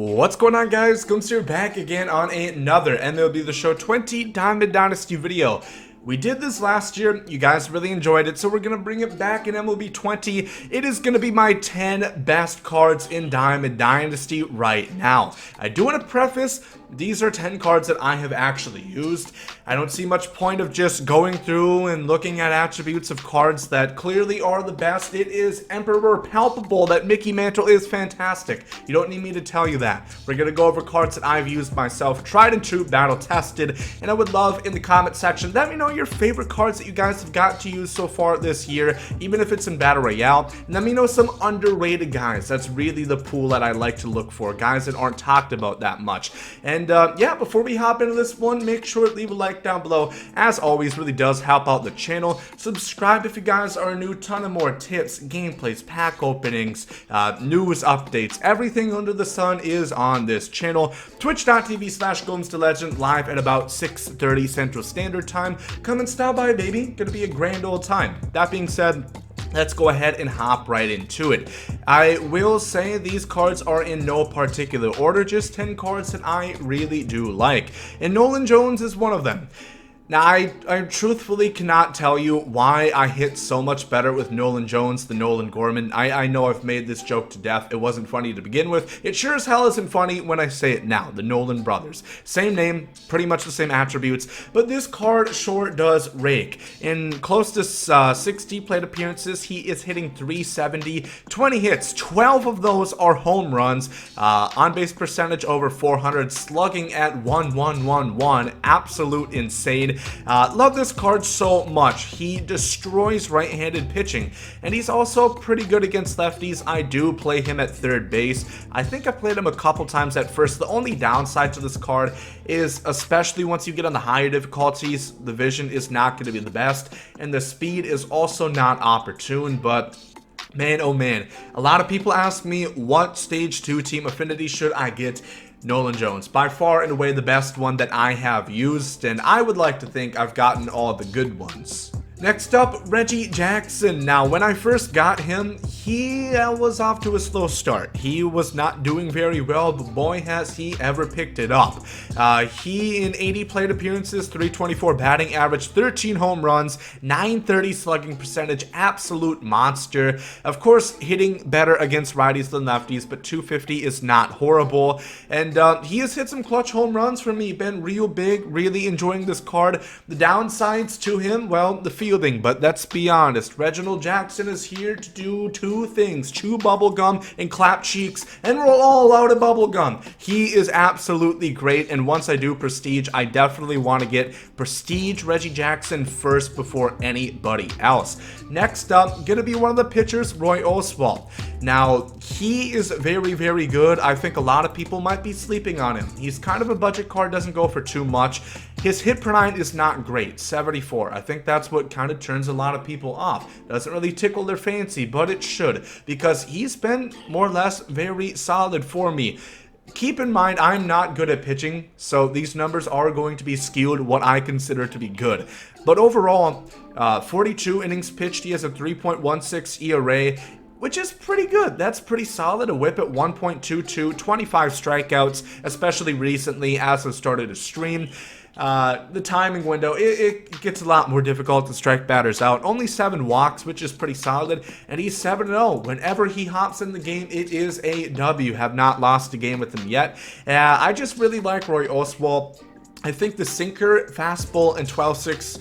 What's going on, guys? Gomes here, back again on another MLB The Show 20 Diamond Dynasty video. We did this last year, you guys really enjoyed it, so we're going to bring it back in MLB 20. It is going to be my 10 best cards in Diamond Dynasty right now. I do want to preface, these are 10 cards that I have actually used. I don't see much point of just going through and looking at attributes of cards that clearly are the best. It is Emperor palpable that Mickey Mantle is fantastic. You don't need me to tell you that. We're going to go over cards that I've used myself, tried and true, battle tested, and I would love in the comment section, let me know your favorite cards that you guys have got to use so far this year, even if it's in Battle Royale, and let me know some underrated guys. That's really the pool that I like to look for, guys that aren't talked about that much. And yeah, before we hop into this one, make sure to leave a like down below. As always, really does help out the channel. Subscribe if you guys are new. Ton of more tips, gameplays, pack openings, news updates, everything under the sun is on this channel. Twitch.tv/GomesDaLegend, live at about 6:30 Central Standard Time. Come and stop by, baby. Gonna be a grand old time. That being said, let's go ahead and hop right into it. I will say these cards are in no particular order, just 10 cards that I really do like. And Nolan Jones is one of them. Now, I truthfully cannot tell you why I hit so much better with Nolan Jones than Nolan Gorman. I know I've made this joke to death. It wasn't funny to begin with. It sure as hell isn't funny when I say it now. The Nolan brothers. Same name, pretty much the same attributes, but this card sure does rake. In close to 60 plate appearances, he is hitting 370, 20 hits, 12 of those are home runs, on-base percentage over 400, slugging at 1111, absolute insane. Love this card so much. He destroys right-handed pitching, and he's also pretty good against lefties. I do play him at third base. I think I played him a couple times at first. The only downside to this card is, especially once you get on the higher difficulties, the vision is not going to be the best, and the speed is also not opportune, but man, oh man, a lot of people ask me what stage 2 team affinity should I get. Nolan Jones, by far and away the best one that I have used, and I would like to think I've gotten all the good ones. Next up, Reggie Jackson. Now, when I first got him, he was off to a slow start. He was not doing very well, but boy has he ever picked it up. He, in 80 plate appearances, 324 batting average, 13 home runs, 930 slugging percentage, absolute monster. Of course, hitting better against righties than lefties, but 250 is not horrible. And he has hit some clutch home runs for me, been real big, really enjoying this card. The downsides to him, well, the field. But let's be honest, Reginald Jackson is here to do two things: chew bubblegum and clap cheeks and roll all out of bubblegum. He is absolutely great, and once I do Prestige, I definitely want to get Prestige Reggie Jackson first before anybody else. Next up, gonna be one of the pitchers, Oswalt. Now, he is very, very good. I think a lot of people might be sleeping on him. He's kind of a budget card, doesn't go for too much. His hit per 9 is not great, 74. I think that's what kind of turns a lot of people off. Doesn't really tickle their fancy, but it should, because he's been more or less very solid for me. Keep in mind, I'm not good at pitching, so these numbers are going to be skewed what I consider to be good. But overall, 42 innings pitched, he has a 3.16 ERA, which is pretty good. That's pretty solid. A whip at 1.22, 25 strikeouts, especially recently as I've started to stream. The timing window, it gets a lot more difficult to strike batters out. Only 7 walks, which is pretty solid, and he's 7-0. Whenever he hops in the game, it is a W. Have not lost a game with him yet. I just really like Oswalt. I think the sinker, fastball, and 12-6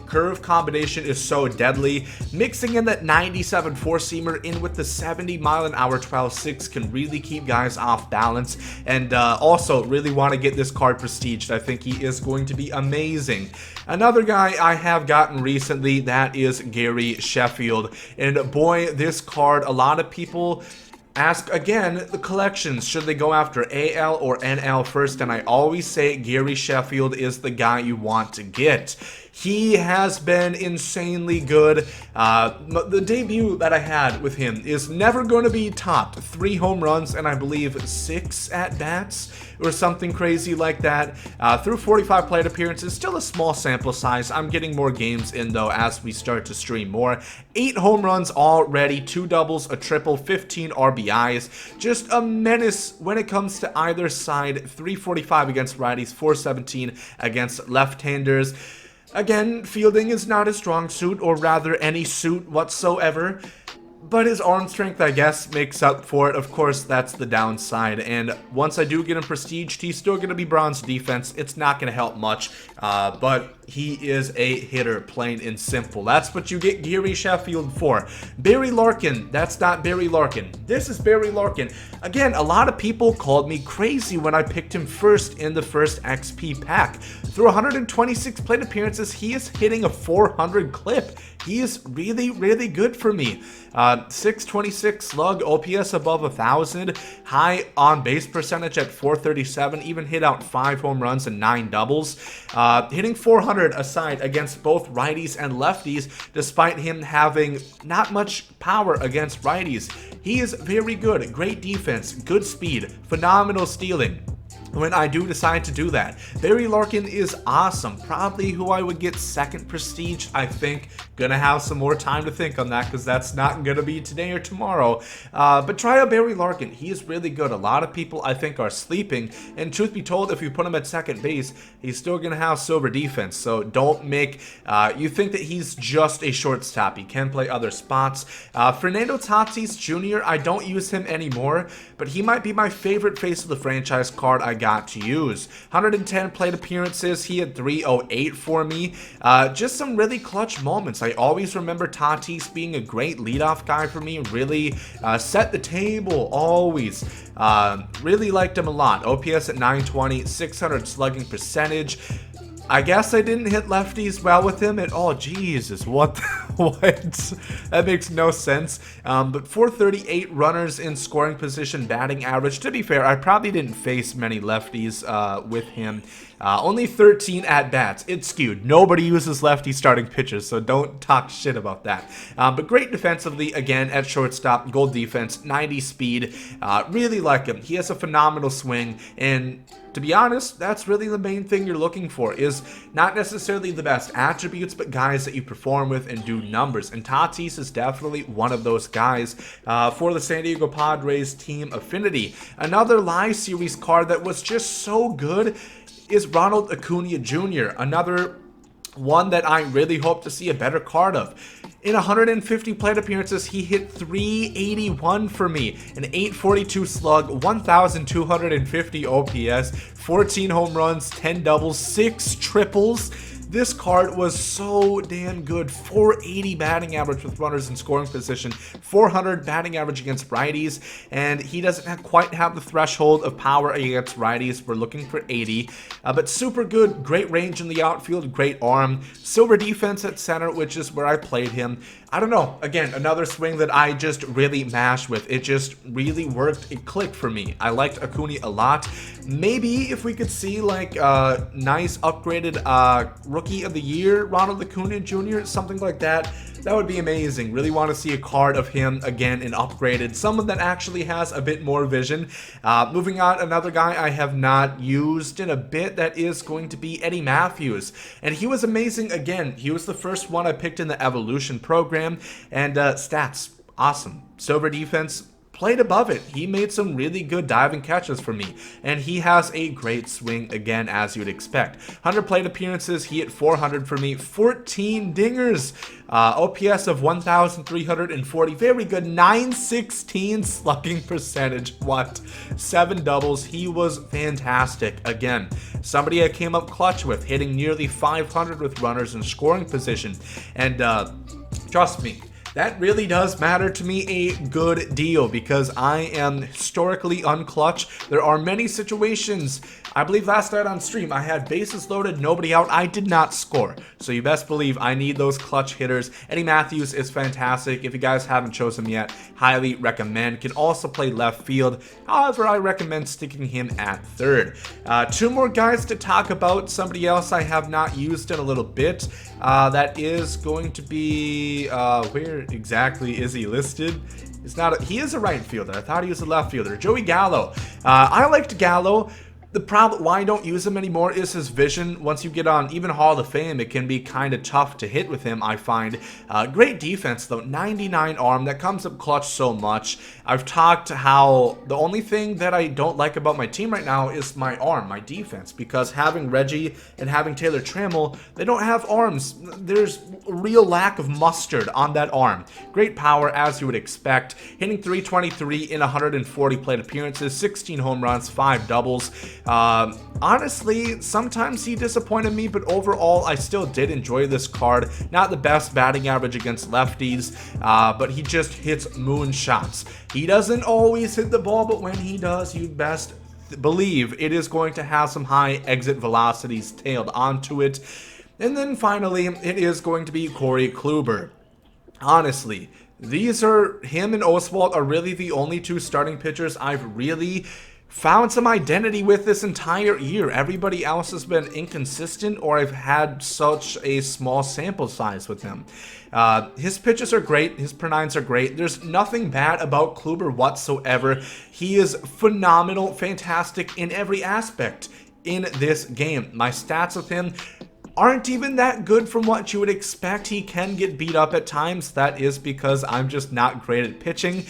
curve combination is so deadly. Mixing in that 97 four-seamer in with the 70-mile-an-hour 12-6 can really keep guys off balance. And also, really want to get this card prestiged. I think he is going to be amazing. Another guy I have gotten recently, that is Gary Sheffield. And boy, this card, a lot of people ask again, the collections, should they go after AL or NL first? And I always say Gary Sheffield is the guy you want to get. He has been insanely good. The debut that I had with him is never going to be topped. 3 home runs and I believe 6 at-bats or something crazy like that. Through 45 plate appearances, still a small sample size. I'm getting more games in though as we start to stream more. 8 home runs already, 2 doubles, a triple, 15 RBIs. Just a menace when it comes to either side. 345 against righties, 417 against left-handers. Again, fielding is not his strong suit, or rather any suit whatsoever. But his arm strength, I guess, makes up for it. Of course, that's the downside. And once I do get him prestiged, he's still going to be bronze defense. It's not going to help much. But he is a hitter, plain and simple. That's what you get Gary Sheffield for. Barry Larkin. That's not Barry Larkin. This is Barry Larkin. Again, a lot of people called me crazy when I picked him first in the first XP pack. Through 126 plate appearances, he is hitting a 400 clip. He is really, really good for me. 626 slug, OPS above 1,000, high on base percentage at 437, even hit out 5 home runs and 9 doubles. Hitting 400 aside against both righties and lefties, despite him having not much power against righties. He is very good, great defense, good speed, phenomenal stealing when I do decide to do that. Barry Larkin is awesome. Probably who I would get second prestige, I think. Gonna have some more time to think on that because that's not gonna be today or tomorrow. But try out Barry Larkin. He is really good. A lot of people, I think, are sleeping. And truth be told, if you put him at second base, he's still gonna have silver defense. So don't make you think that he's just a shortstop. He can play other spots. Fernando Tatis Jr., I don't use him anymore, but he might be my favorite face of the franchise card I got to use. 110 plate appearances, he had 308 for me. Just some really clutch moments. I always remember Tatis being a great leadoff guy for me, really set the table, always. Really liked him a lot. OPS at 920, 600 slugging percentage. I guess I didn't hit lefties well with him at all. Jesus, what? What? That makes no sense. But 438 runners in scoring position, batting average. To be fair, I probably didn't face many lefties with him. Only 13 at-bats. It's skewed. Nobody uses lefty starting pitchers, so don't talk shit about that. But great defensively, again, at shortstop. Gold defense, 90 speed. Really like him. He has a phenomenal swing, and to be honest, that's really the main thing you're looking for, is not necessarily the best attributes, but guys that you perform with and do numbers. And Tatis is definitely one of those guys for the San Diego Padres team affinity. Another live series card that was just so good is Ronald Acuna Jr., another one that I really hope to see a better card of. In 150 plate appearances, he hit 381 for me, an 842 slug, 1,250 OPS, 14 home runs, 10 doubles, 6 triples. This card was so damn good. 480 batting average with runners in scoring position, 400 batting average against righties, and he doesn't quite have the threshold of power against righties. We're looking for 80, but super good. Great range in the outfield, great arm, silver defense at center, which is where I played him. I don't know. Again, another swing that I just really mashed with. It just really worked. It clicked for me. I liked Acuna a lot. Maybe if we could see like a nice upgraded Rookie of the Year, Ronald Acuna Jr., something like that, that would be amazing. Really want to see a card of him again and upgraded. Someone that actually has a bit more vision. Moving on, another guy I have not used in a bit, that is going to be Eddie Matthews. And he was amazing again. He was the first one I picked in the Evolution program. And stats, awesome. Silver defense, played above it. He made some really good diving catches for me, and he has a great swing again, as you'd expect. 100 plate appearances, he hit 400 for me, 14 dingers, OPS of 1,340, very good, 916 slugging percentage, what, 7 doubles. He was fantastic. Again, somebody I came up clutch with, hitting nearly 500 with runners in scoring position, and trust me, that really does matter to me a good deal because I am historically unclutch. There are many situations. I believe last night on stream I had bases loaded, nobody out. I did not score. So you best believe I need those clutch hitters. Eddie Matthews is fantastic. If you guys haven't chosen him yet, highly recommend. Can also play left field. However, I recommend sticking him at third. Two more guys to talk about. Somebody else I have not used in a little bit. That is going to be, where exactly is he listed? It's not, he is a right fielder. I thought he was a left fielder. Joey Gallo. I liked Gallo. The problem why I don't use him anymore is his vision. Once you get on even Hall of Fame, it can be kind of tough to hit with him, I find. Great defense, though. 99 arm. That comes up clutch so much. I've talked how the only thing that I don't like about my team right now is my arm, my defense. Because having Reggie and having Taylor Trammell, they don't have arms. There's a real lack of mustard on that arm. Great power, as you would expect. Hitting 323 in 140 plate appearances, 16 home runs, 5 doubles. Honestly, sometimes he disappointed me, but overall, I still did enjoy this card. Not the best batting average against lefties, but he just hits moon shots. He doesn't always hit the ball, but when he does, you best believe it is going to have some high exit velocities tailed onto it. And then finally, it is going to be Corey Kluber. Honestly, him and Oswalt are really the only two starting pitchers I've really found some identity with this entire year. Everybody else has been inconsistent, or I've had such a small sample size with him. His pitches are great. His per-nines are great. There's nothing bad about Kluber whatsoever. He is phenomenal, fantastic in every aspect in this game. My stats with him aren't even that good from what you would expect. He can get beat up at times. That is because I'm just not great at pitching,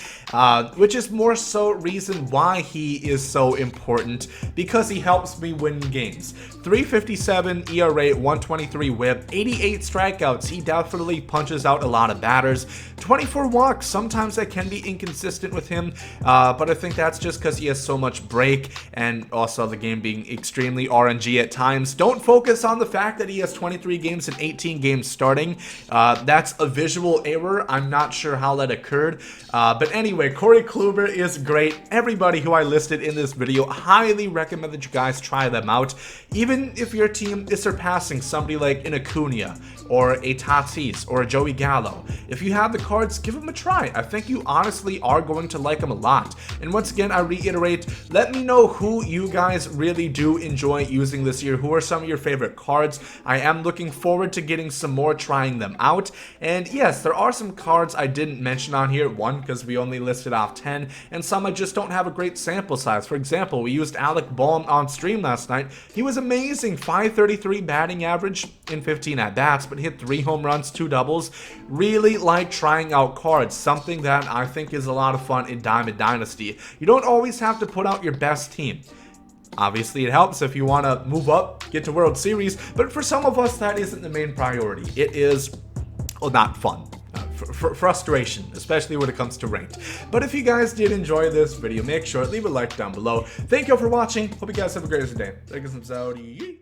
which is more so reason why he is so important, because he helps me win games. 357 ERA, 123 whip, 88 strikeouts. He definitely punches out a lot of batters. 24 walks. Sometimes I can be inconsistent with him, but I think that's just because he has so much break, and also the game being extremely RNG at times. Don't focus on the fact that he has 23 games and 18 games starting. That's a visual error. I'm not sure how that occurred. But anyway, Corey Kluber is great. Everybody who I listed in this video, highly recommend that you guys try them out. Even if your team is surpassing somebody like an Acuna or a Tatis or a Joey Gallo, if you have the cards, give them a try. I think you honestly are going to like them a lot. And once again, I reiterate, let me know who you guys really do enjoy using this year. Who are some of your favorite cards? I am looking forward to getting some more, trying them out. And yes, there are some cards I didn't mention on here. One, because we only listed off 10, and some I just don't have a great sample size. For example, we used Alec Bohm on stream last night. He was amazing. 533 batting average in 15 at-bats, but hit 3 home runs, 2 doubles. Really like trying out cards, something that I think is a lot of fun in Diamond Dynasty. You don't always have to put out your best team. Obviously, it helps if you want to move up, get to World Series, but for some of us, that isn't the main priority. It is, well, not fun. Frustration, especially when it comes to ranked. But if you guys did enjoy this video, make sure to leave a like down below. Thank you all for watching. Hope you guys have a great day. Take us some Saudi.